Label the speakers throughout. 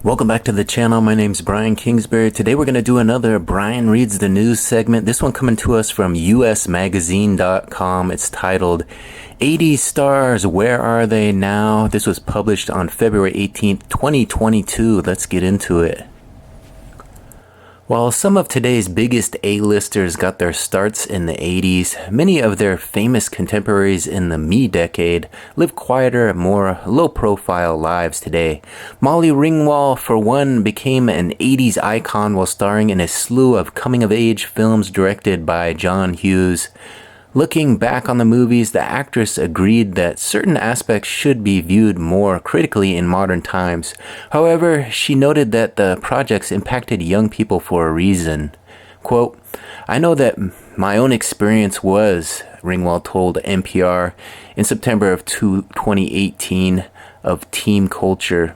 Speaker 1: Welcome back to the channel. My name's Brian Kingsbury. Today we're going to do another Brian Reads the News segment. This one coming to us from usmagazine.com. It's titled 80 Stars, Where Are They Now? This was published on February 18th, 2022. Let's get into it. While some of today's biggest A-listers got their starts in the 80s, many of their famous contemporaries in the me decade live quieter, more low-profile lives today. Molly Ringwald, for one, became an 80s icon while starring in a slew of coming-of-age films directed by John Hughes. Looking back on the movies, the actress agreed that certain aspects should be viewed more critically in modern times. However, she noted that the projects impacted young people for a reason. Quote, "I know that my own experience was," Ringwald told NPR in September of 2018 of teen culture.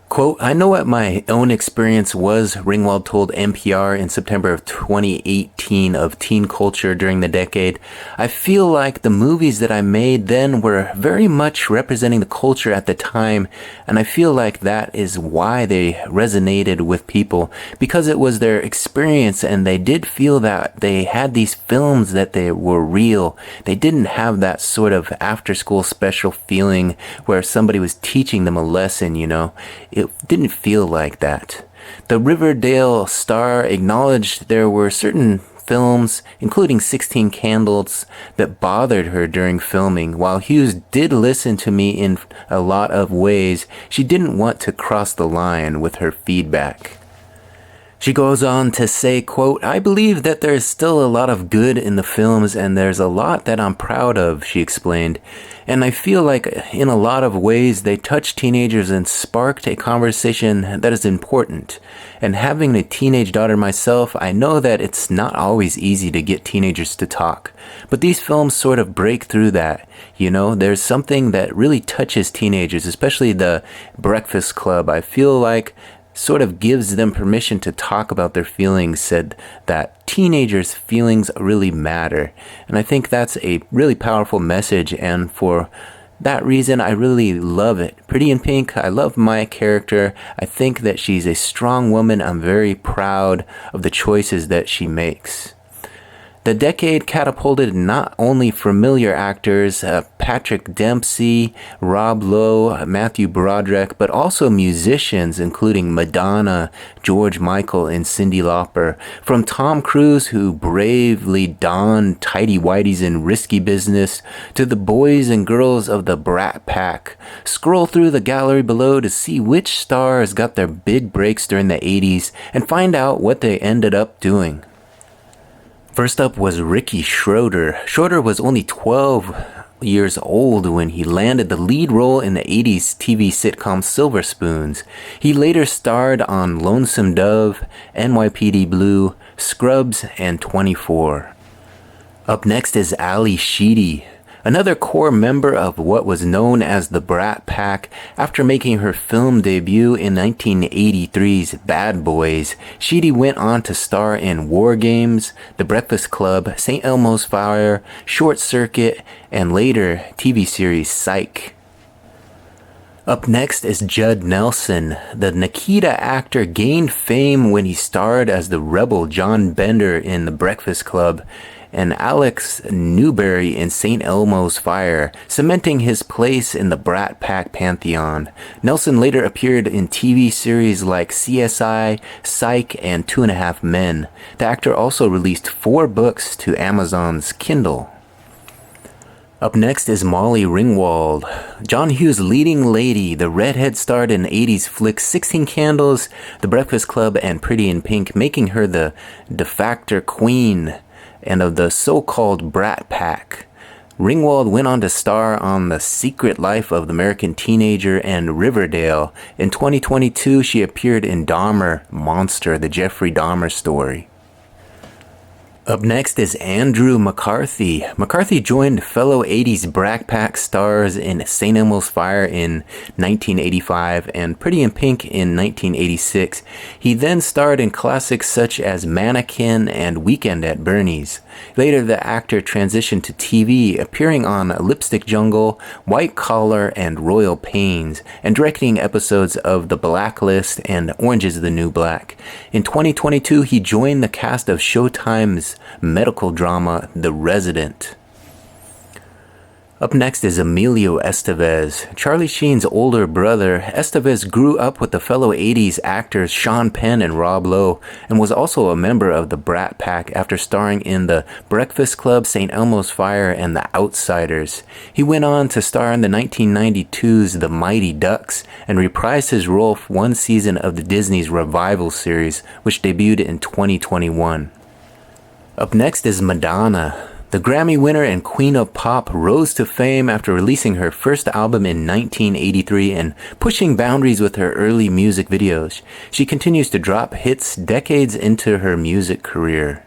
Speaker 1: Quote, "I know what my own experience was," Ringwald told NPR in September of 2018 of teen culture during the decade. "I feel like the movies that I made then were very much representing the culture at the time, and I feel like that is why they resonated with people, because it was their experience and they did feel that they had these films that they were real. They didn't have that sort of after-school special feeling where somebody was teaching them a lesson, you know. It didn't feel like that." The Riverdale Star acknowledged there were certain films, including 16 Candles, that bothered her during filming. While Hughes did listen to me in a lot of ways, she didn't want to cross the line with her feedback. She goes on to say, quote, "I believe that there's still a lot of good in the films and there's a lot that I'm proud of," she explained. "And I feel like in a lot of ways they touched teenagers and sparked a conversation that is important. And having a teenage daughter myself, I know that it's not always easy to get teenagers to talk. But these films sort of break through that. You know, there's something that really touches teenagers, especially the Breakfast Club. I feel like sort of gives them permission to talk about their feelings, said that teenagers' feelings really matter." And I think that's a really powerful message, and for that reason, I really love it. Pretty in Pink, I love my character. I think that she's a strong woman. I'm very proud of the choices that she makes. The decade catapulted not only familiar actors, Patrick Dempsey, Rob Lowe, Matthew Broderick, but also musicians including Madonna, George Michael, and Cyndi Lauper. From Tom Cruise, who bravely donned tighty-whities in Risky Business, to the boys and girls of the Brat Pack. Scroll through the gallery below to see which stars got their big breaks during the 80s and find out what they ended up doing. First up was Ricky Schroder. Schroder was only 12 years old when he landed the lead role in the 80s TV sitcom Silver Spoons. He later starred on Lonesome Dove, NYPD Blue, Scrubs, and 24. Up next is Ali Sheedy, another core member of what was known as the Brat Pack. After making her film debut in 1983's Bad Boys, Sheedy went on to star in War Games, The Breakfast Club, St. Elmo's Fire, Short Circuit, and later TV series Psych. Up next is Judd Nelson. The Nikita actor gained fame when he starred as the rebel John Bender in The Breakfast Club and Alex Newberry in St. Elmo's Fire, cementing his place in the Brat Pack pantheon. Nelson later appeared in TV series like CSI, Psych, and 2.5 Men. The actor also released 4 books to Amazon's Kindle. Up next is Molly Ringwald. John Hughes' leading lady, the redhead starred in 80s flicks 16 Candles, The Breakfast Club, and Pretty in Pink, making her the de facto queen and of the so-called Brat Pack. Ringwald went on to star on The Secret Life of the American Teenager and Riverdale. In 2022, she appeared in Dahmer Monster, the Jeffrey Dahmer story. Up next is Andrew McCarthy. McCarthy joined fellow 80s Brat Pack stars in St. Elmo's Fire in 1985 and Pretty in Pink in 1986. He then starred in classics such as Mannequin and Weekend at Bernie's. Later, the actor transitioned to TV, appearing on Lipstick Jungle, White Collar, and Royal Pains, and directing episodes of The Blacklist and Orange is the New Black. In 2022, he joined the cast of Showtime's medical drama The Resident. Up next is Emilio Estevez. Charlie Sheen's older brother, Estevez grew up with the fellow 80s actors Sean Penn and Rob Lowe and was also a member of the Brat Pack after starring in The Breakfast Club, St. Elmo's Fire, and The Outsiders. He went on to star in the 1992's The Mighty Ducks and reprised his role for one season of the Disney's Revival series, which debuted in 2021. Up next is Madonna. The Grammy winner and Queen of Pop rose to fame after releasing her first album in 1983 and pushing boundaries with her early music videos. She continues to drop hits decades into her music career.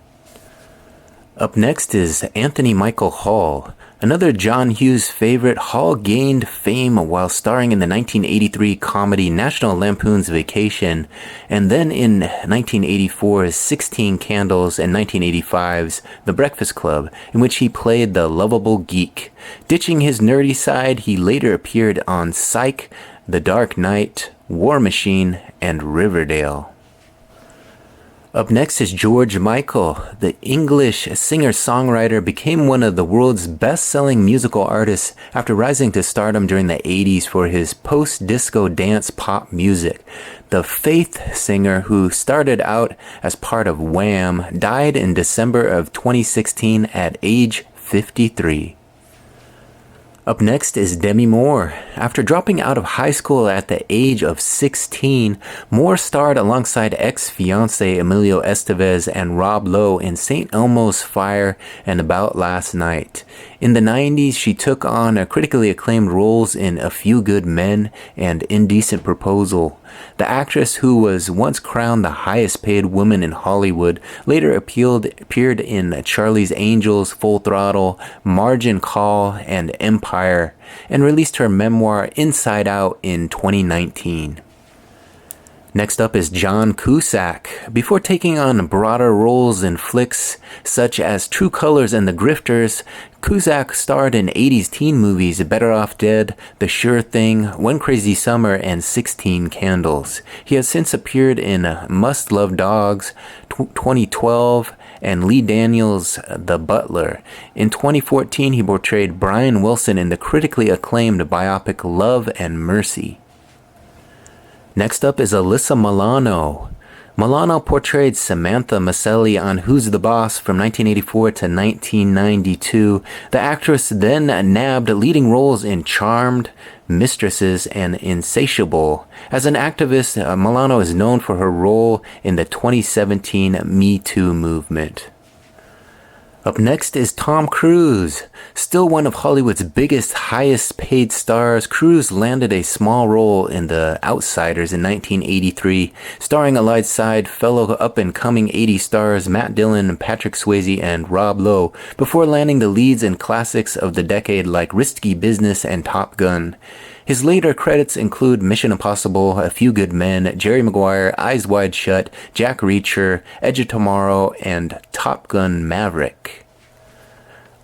Speaker 1: Up next is Anthony Michael Hall. Another John Hughes favorite, Hall gained fame while starring in the 1983 comedy National Lampoon's Vacation, and then in 1984's 16 Candles and 1985's The Breakfast Club, in which he played the lovable geek. Ditching his nerdy side, he later appeared on Psych, The Dark Knight, War Machine, and Riverdale. Up next is George Michael. The English singer-songwriter became one of the world's best-selling musical artists after rising to stardom during the 80s for his post-disco dance pop music. The Faith singer, who started out as part of Wham, died in December of 2016 at age 53. Up next is Demi Moore. After dropping out of high school at the age of 16, Moore starred alongside ex-fiancé Emilio Estevez and Rob Lowe in St. Elmo's Fire and About Last Night. In the 90s, she took on critically acclaimed roles in A Few Good Men and Indecent Proposal. The actress, who was once crowned the highest-paid woman in Hollywood, later appeared in Charlie's Angels, Full Throttle, Margin Call, and Empire, and released her memoir Inside Out in 2019. Next up is John Cusack. Before taking on broader roles in flicks such as True Colors and The Grifters, Cusack starred in 80s teen movies Better Off Dead, The Sure Thing, One Crazy Summer, and 16 Candles. He has since appeared in Must Love Dogs, 2012, and Lee Daniels' The Butler. In 2014, he portrayed Brian Wilson in the critically acclaimed biopic Love and Mercy. Next up is Alyssa Milano. Milano portrayed Samantha Maselli on Who's the Boss from 1984 to 1992. The actress then nabbed leading roles in Charmed, Mistresses, and Insatiable. As an activist, Milano is known for her role in the 2017 Me Too movement. Up next is Tom Cruise. Still one of Hollywood's biggest, highest paid stars, Cruise landed a small role in The Outsiders in 1983, starring alongside fellow up-and-coming 80s stars Matt Dillon, Patrick Swayze, and Rob Lowe, before landing the leads in classics of the decade like Risky Business and Top Gun. His later credits include Mission Impossible, A Few Good Men, Jerry Maguire, Eyes Wide Shut, Jack Reacher, Edge of Tomorrow, and Top Gun Maverick.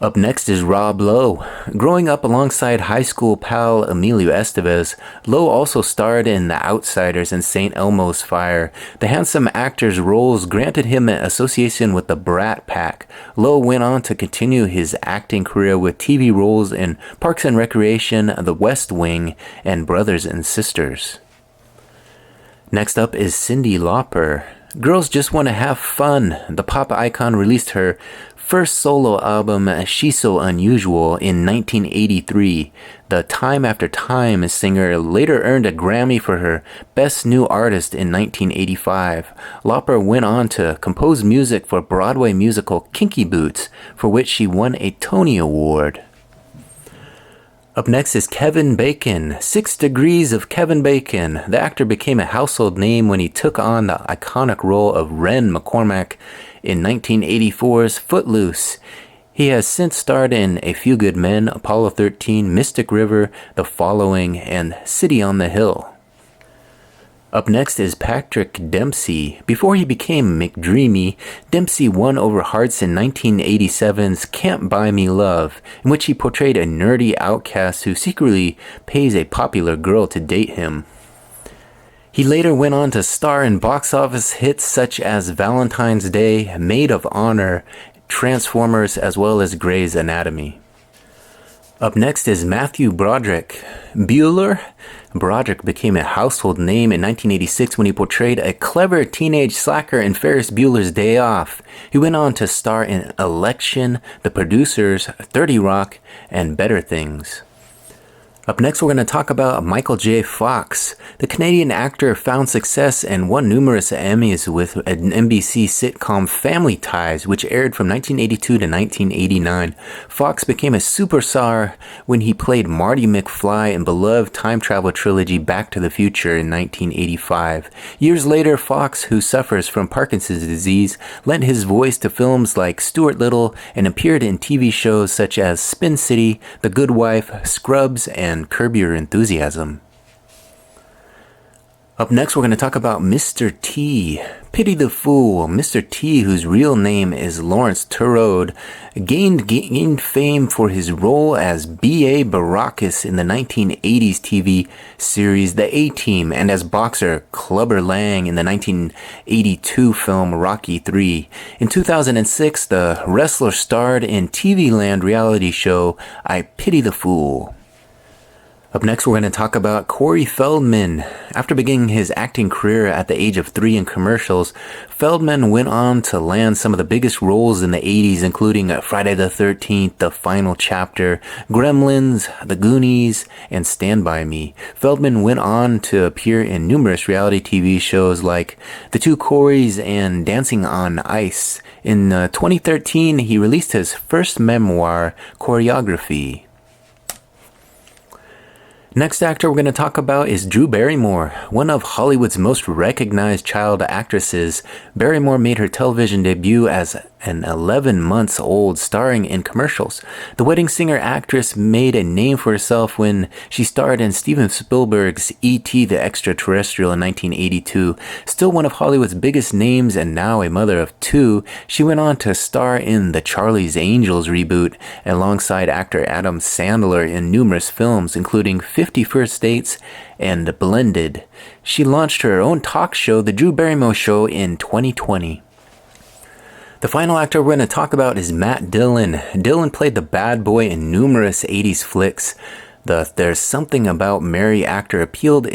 Speaker 1: Up next is Rob Lowe. Growing up alongside high school pal Emilio Estevez, Lowe also starred in The Outsiders and St. Elmo's Fire. The handsome actor's roles granted him an association with the Brat Pack. Lowe went on to continue his acting career with TV roles in Parks and Recreation, The West Wing, and Brothers and Sisters. Next up is Cyndi Lauper. Girls Just Want to Have Fun. The pop icon released her first solo album, She's So Unusual, in 1983. The Time After Time singer later earned a Grammy for her Best New Artist in 1985. Lauper went on to compose music for Broadway musical Kinky Boots, for which she won a Tony Award. Up next is Kevin Bacon. 6 Degrees of Kevin Bacon. The actor became a household name when he took on the iconic role of Ren McCormack in 1984's Footloose. He has since starred in A Few Good Men, Apollo 13, Mystic River, The Following, and City on the Hill. Up next is Patrick Dempsey. Before he became McDreamy, Dempsey won over hearts in 1987's Can't Buy Me Love, in which he portrayed a nerdy outcast who secretly pays a popular girl to date him. He later went on to star in box office hits such as Valentine's Day, Maid of Honor, Transformers, as well as Grey's Anatomy. Up next is Matthew Broderick. Bueller? Broderick became a household name in 1986 when he portrayed a clever teenage slacker in Ferris Bueller's Day Off. He went on to star in Election, The Producers, 30 Rock, and Better Things. Up next, we're going to talk about Michael J. Fox. The Canadian actor found success and won numerous Emmys with an NBC sitcom Family Ties, which aired from 1982 to 1989. Fox became a superstar when he played Marty McFly in beloved time travel trilogy Back to the Future in 1985. Years later, Fox, who suffers from Parkinson's disease, lent his voice to films like Stuart Little and appeared in TV shows such as Spin City, The Good Wife, Scrubs, and Curb Your Enthusiasm. Up next, we're going to talk about Mr. T. Pity the Fool. Mr. T, whose real name is Lawrence Turode, gained fame for his role as B.A. Baracus in the 1980s TV series The A-Team and as boxer Clubber Lang in the 1982 film Rocky III. In 2006, the wrestler starred in TV Land reality show I Pity the Fool. Up next, we're going to talk about Corey Feldman. After beginning his acting career at the age of 3 in commercials, Feldman went on to land some of the biggest roles in the 80s, including Friday the 13th, The Final Chapter, Gremlins, The Goonies, and Stand By Me. Feldman went on to appear in numerous reality TV shows like The Two Coreys and Dancing on Ice. In 2013, he released his first memoir, Choreography. Next actor we're going to talk about is Drew Barrymore, one of Hollywood's most recognized child actresses. Barrymore made her television debut as an 11 months old, starring in commercials. The wedding singer actress made a name for herself when she starred in Steven Spielberg's E.T. the Extraterrestrial in 1982. Still one of Hollywood's biggest names and now a mother of 2, she went on to star in the Charlie's Angels reboot alongside actor Adam Sandler in numerous films, including 50 First Dates and Blended. She launched her own talk show, The Drew Barrymore Show, in 2020. The final actor we're going to talk about is Matt Dillon. Dillon played the bad boy in numerous 80s flicks. The There's Something About Mary actor appeared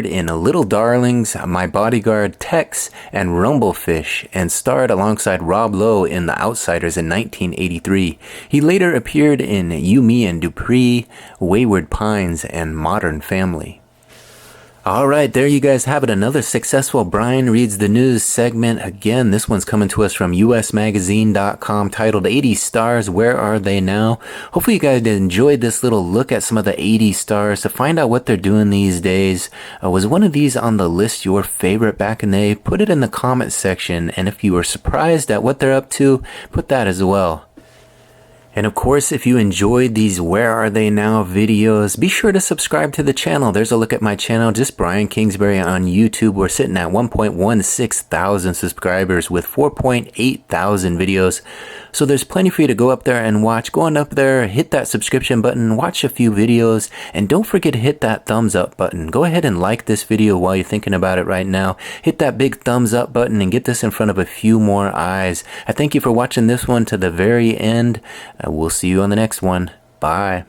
Speaker 1: in Little Darlings, My Bodyguard, Tex, and Rumblefish, and starred alongside Rob Lowe in The Outsiders in 1983. He later appeared in You, Me, and Dupree, Wayward Pines, and Modern Family. Alright, there you guys have it. Another successful Brian Reads the News segment. Again, this one's coming to us from usmagazine.com, titled 80 Stars, Where Are They Now? Hopefully you guys enjoyed this little look at some of the 80 stars to find out what they're doing these days. Was one of these on the list your favorite back in the day? Put it in the comment section, and if you were surprised at what they're up to, put that as well. And of course, if you enjoyed these Where Are They Now videos, be sure to subscribe to the channel. There's a look at my channel, just Brian Kingsbury on YouTube. We're sitting at 1.16 thousand subscribers with 4.8 thousand videos. So there's plenty for you to go up there and watch. Go on up there, hit that subscription button, watch a few videos, and don't forget to hit that thumbs up button. Go ahead and like this video while you're thinking about it right now. Hit that big thumbs up button and get this in front of a few more eyes. I thank you for watching this one to the very end. We'll see you on the next one. Bye.